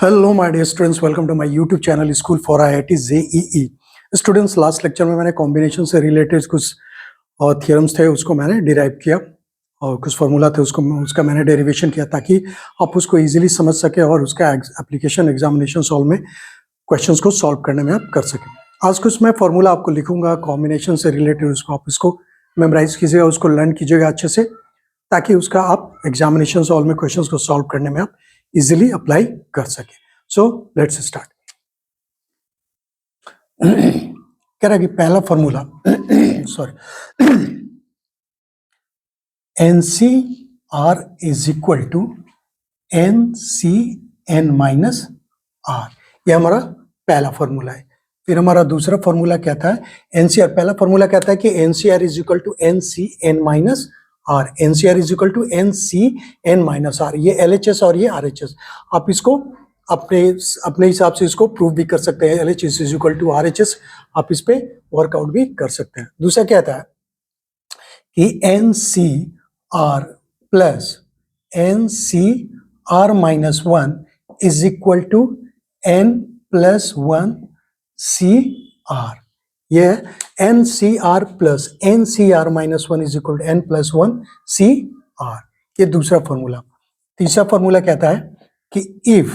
Hello my dear students, welcome to my YouTube channel school for IIT JEE. Students, last lecture में मैंने combination से related कुछ theorems थे उसको मैंने डिराइव किया और कुछ फार्मूला थे उसका मैंने डेरिवेशन किया ताकि आप उसको इजीली समझ सके और उसका एप्लीकेशन एग्जामिनेशन सॉल्व में क्वेश्चंस को सॉल्व करने में आप कर सकें। आज कुछ मैं फार्मूला आपको लिखूंगा कॉम्बिनेशन से रिलेटेड, उसको आप इसको मेमोराइज कीजिएगा, उसको लर्न कीजिएगा अच्छे से ताकि उसका आप एग्जामिनेशन सॉल्व में क्वेश्चंस को सॉल्व करने में आप इजीली अप्लाई कर सके। So let's start. कह रहा है कि पहला formula sorry, NCR is equal to NCN minus R, यह हमारा पहला फॉर्मूला है। फिर हमारा दूसरा फॉर्मूला क्या था? NCR, पहला फॉर्मूला कहता है कि NCR is equal to NCN minus R, NCR is equal to NCN minus R। ये LHS और ये RHS, आप इसको अपने हिसाब से इसको प्रूव भी कर सकते हैं। LHS is equal to RHS, आप इस पे वर्कआउट भी कर सकते हैं। दूसरा क्या था कि NCR plus NCR minus 1 is equal to N plus 1 CR। यह NCR plus NCR minus 1 is equal to N plus 1 CR, ये दूसरा फॉर्मूला। तीसरा फॉर्मूला कहता है कि if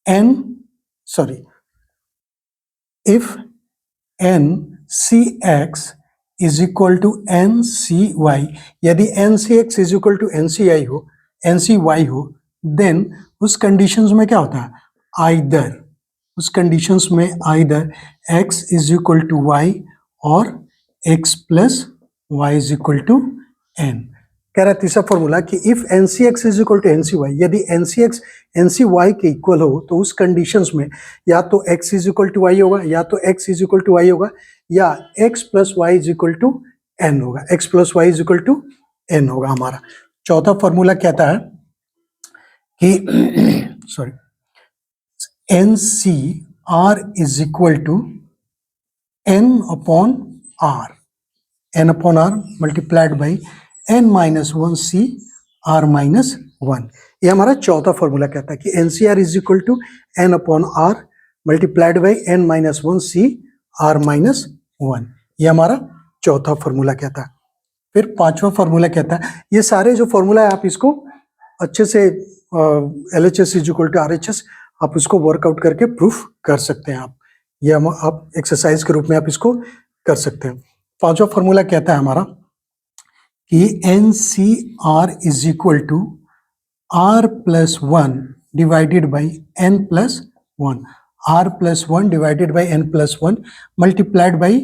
NCX is equal to NCY, यदि NCX is equal to NCY हो, then उस कंडीशंस में क्या होता है? उस कंडीशंस में either X is equal to Y और X plus Y is equal to N। कह रहा है तीसरा फॉर्मूला कि if NCX is equal to NCY, यदि NCX NCY के इक्वल हो तो उस कंडीशंस में या तो X is equal to Y होगा, या तो X is equal to Y होगा, या X plus Y is equal to N होगा। X plus Y is equal to N होगा हमारा। चौथा फॉर्मूला कहता है कि NCR is equal to N upon R multiplied by N minus 1 CR minus 1। ये हमारा चौथा फॉर्मूला कहता है कि NCR is equal to N upon R multiplied by N minus 1 CR minus 1, ये हमारा चौथा फॉर्मूला कहता है। फिर पांचवा फॉर्मूला कहता है, ये सारे जो फॉर्मूला है आप इसको अच्छे से LHS is equal to RHS आप इसको वर्कआउट करके प्रूफ कर सकते हैं। ये आप एक्सरसाइज के रूप में आप इसको कर सकते हैं। पांचवा फॉर्मूला कहता है हमारा कि NCR is equal to R plus 1 divided by N plus 1, R plus 1 divided by N plus 1 multiplied by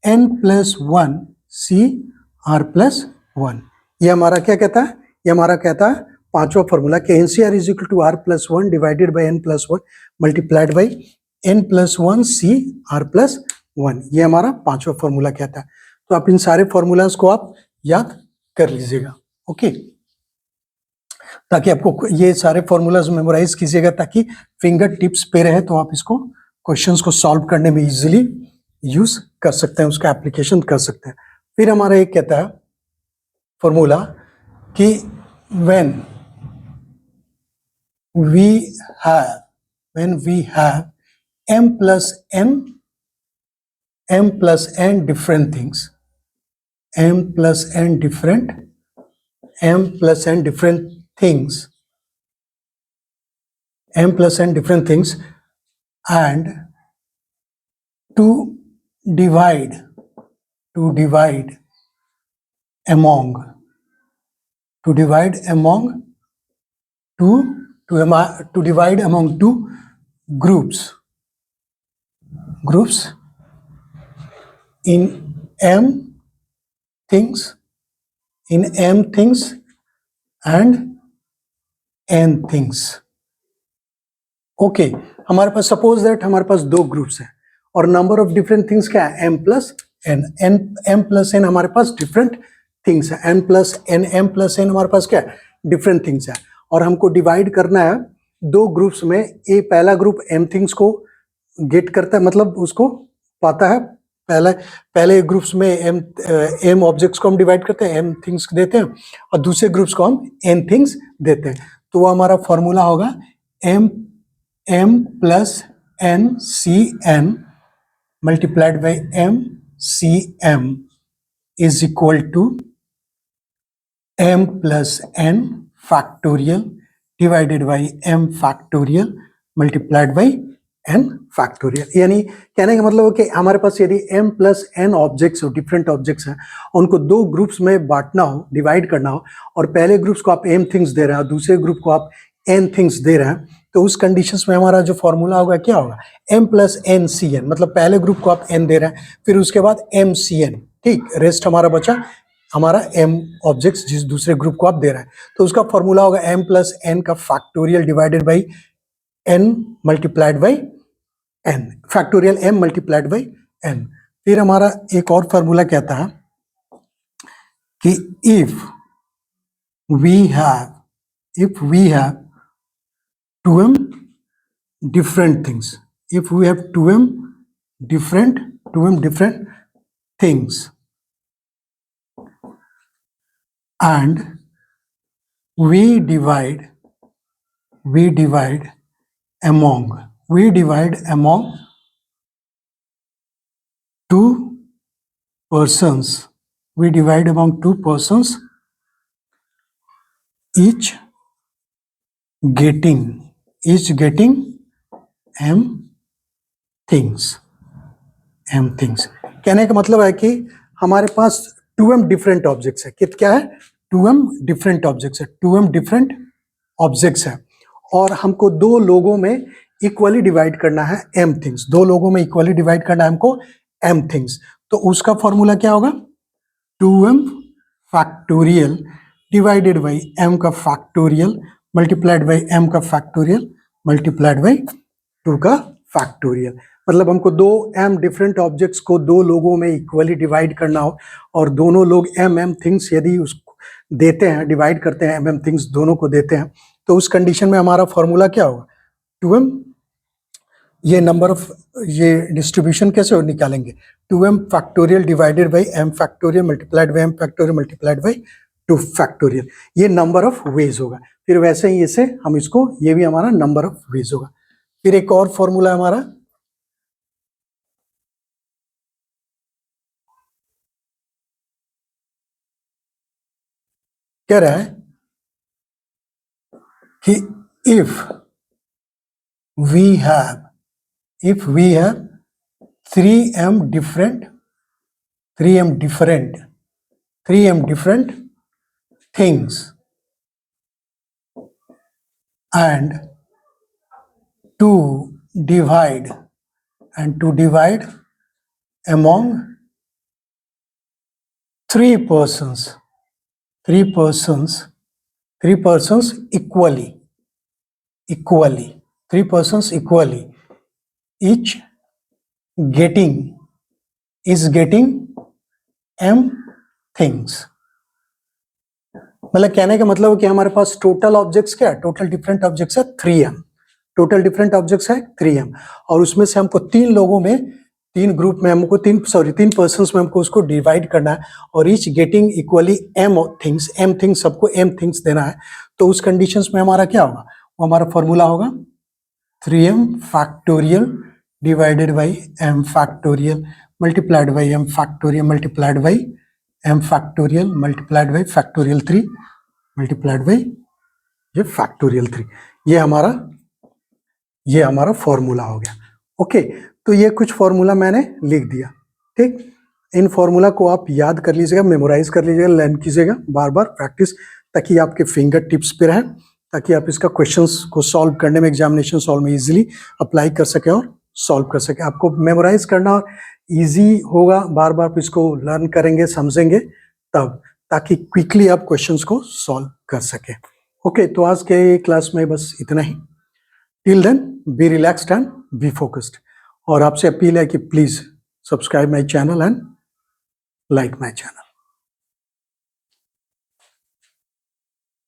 N plus 1 CR plus 1। ये हमारा क्या कहता है? ये हमारा कहता है पांचवा फॉर्मूला कि NCR is equal to R plus 1 divided by N plus 1 multiplied by N plus 1 CR plus 1, ये हमारा पांचवा फॉर्मूला कहता है। तो आप इन सारे फॉर्मूलाज को आप याद कर लीजिएगा, ओके, ताकि आपको ये सारे फॉर्मूलाज मेमोराइज कीजिएगा ताकि फिंगर टिप्स पे रहे, तो आप इसको क्वेश्चंस को सॉल्व करने में इजीली यूज कर सकते हैं, उसका एप्लीकेशन कर सकते हैं। फिर हमारा एक कहता है फॉर्मूला कि when we have M plus N different things, M plus N different things, and to divide among two groups in M things and N things। Okay, हमारे पास सपोज दैट हमारे पास दो ग्रुप्स हैं और नंबर ऑफ डिफरेंट थिंग्स क्या है? M plus N हमारे पास different things है, M plus N हमारे पास क्या है? डिफरेंट थिंग्स है। और हमको डिवाइड करना है दो ग्रुप्स में। पहला ग्रुप M थिंग्स को गेट करता है, मतलब उसको पाता है। पहले ग्रुप्स में एम ऑब्जेक्ट्स को हम डिवाइड करते हैं, एम थिंग्स देते हैं, और दूसरे ग्रुप्स को हम एन थिंग्स देते हैं। तो वो हमारा फॉर्मूला होगा M m plus n cn multiplied by m cm is equal to m plus n factorial divided by m factorial multiplied by n factorial। यानी कहने का मतलब है कि हमारे पास यदि m plus n ऑब्जेक्ट्स हो, डिफरेंट ऑब्जेक्ट्स हैं, उनको दो ग्रुप्स में बांटना हो, डिवाइड करना हो, और पहले ग्रुप्स को आप m थिंग्स दे रहे हैं और दूसरे ग्रुप को आप n थिंग्स दे रहे हैं, तो उस कंडीशंस में हमारा जो फॉर्मूला होगा क्या होगा, m plus n cn, मतलब पहले ग्रुप को आप n दे रहे हैं, फिर उसके बाद m cn, ठीक, रेस्ट हमारा बचा हमारा m ऑब्जेक्ट्स जिस दूसरे ग्रुप को आप दे रहे हैं, तो उसका फॉर्मूला होगा m plus n का factorial divided by n multiplied by n, factorial m multiplied by n। फिर हमारा एक और फॉर्मूला कहता है कि if we have 2m different things, if we have 2m different things and we divide among two persons, each getting m things। कहने का मतलब है कि हमारे पास 2m डिफरेंट ऑब्जेक्ट्स है, क्या है, 2m डिफरेंट ऑब्जेक्ट्स है, 2m डिफरेंट ऑब्जेक्ट्स है, और हमको दो लोगों में इक्वली डिवाइड करना है m थिंग्स, दो लोगों में इक्वली डिवाइड करना है हमको m थिंग्स। तो उसका फॉर्मूला क्या होगा, 2m factorial divided by m का फैक्टोरियल मल्टीप्लाइड बाई m का फैक्टोरियल मल्टीप्लाइड बाई 2 का फैक्टोरियल। मतलब हमको दो m डिफरेंट ऑब्जेक्ट्स को दो लोगों में इक्वली डिवाइड करना हो, और दोनों लोग m थिंग्स यदि उसको देते हैं, डिवाइड करते हैं m थिंग्स दोनों को देते हैं, तो उस कंडीशन में हमारा फॉर्मूला क्या होगा, 2m, ये नंबर ऑफ, ये डिस्ट्रीब्यूशन कैसे निकालेंगे, 2m factorial divided by m factorial multiplied by m factorial multiplied by 2 factorial, ये नंबर ऑफ वेज होगा। फिर वैसे ही इसे हम इसको, ये भी हमारा नंबर ऑफ वेज होगा। फिर एक और फॉर्मूला हमारा, कह रहा है कि if we have 3m different things and to divide among three persons equally, each is getting m things। मतलब कहने का मतलब है कि हमारे पास टोटल ऑब्जेक्ट्स क्या है, टोटल डिफरेंट ऑब्जेक्ट्स है 3m, टोटल डिफरेंट ऑब्जेक्ट्स है 3m, और उसमें से हमको तीन लोगों में, तीन ग्रुप में हमको तीन पर्सन्स में हमको उसको डिवाइड करना है, और each getting equally m things, सबको m थिंग्स देना है। तो उस कंडीशंस में हमारा क्या होगा, वो हमारा फॉर्मूला होगा 3m factorial divided by m factorial multiplied by m factorial multiplied by m factorial multiplied by factorial 3 multiplied by ये फैक्टोरियल 3। ये हमारा फॉर्मूला हो गया। ओके, तो ये कुछ फॉर्मूला मैंने लिख दिया, ठीक। इन फॉर्मूला को आप याद कर लीजिएगा, मेमोराइज कर लीजिएगा, लर्न कीजिएगा, बार बार प्रैक्टिस, ताकि आपके फिंगर टिप्स पे रहे, ताकि आप इसका क्वेश्चंस को सॉल्व करने में, एग्जामिनेशन सॉल्व में इजीली अप्लाई कर सके और सॉल्व कर सके। आपको मेमोराइज करना इजी होगा, बार बार आप इसको लर्न करेंगे, समझेंगे तब, ताकि क्विकली आप क्वेश्चंस को सॉल्व कर सके। ओके, तो आज के क्लास में बस इतना ही। Till then be relaxed and be focused, और आपसे अपील है कि please subscribe my channel and like my channel.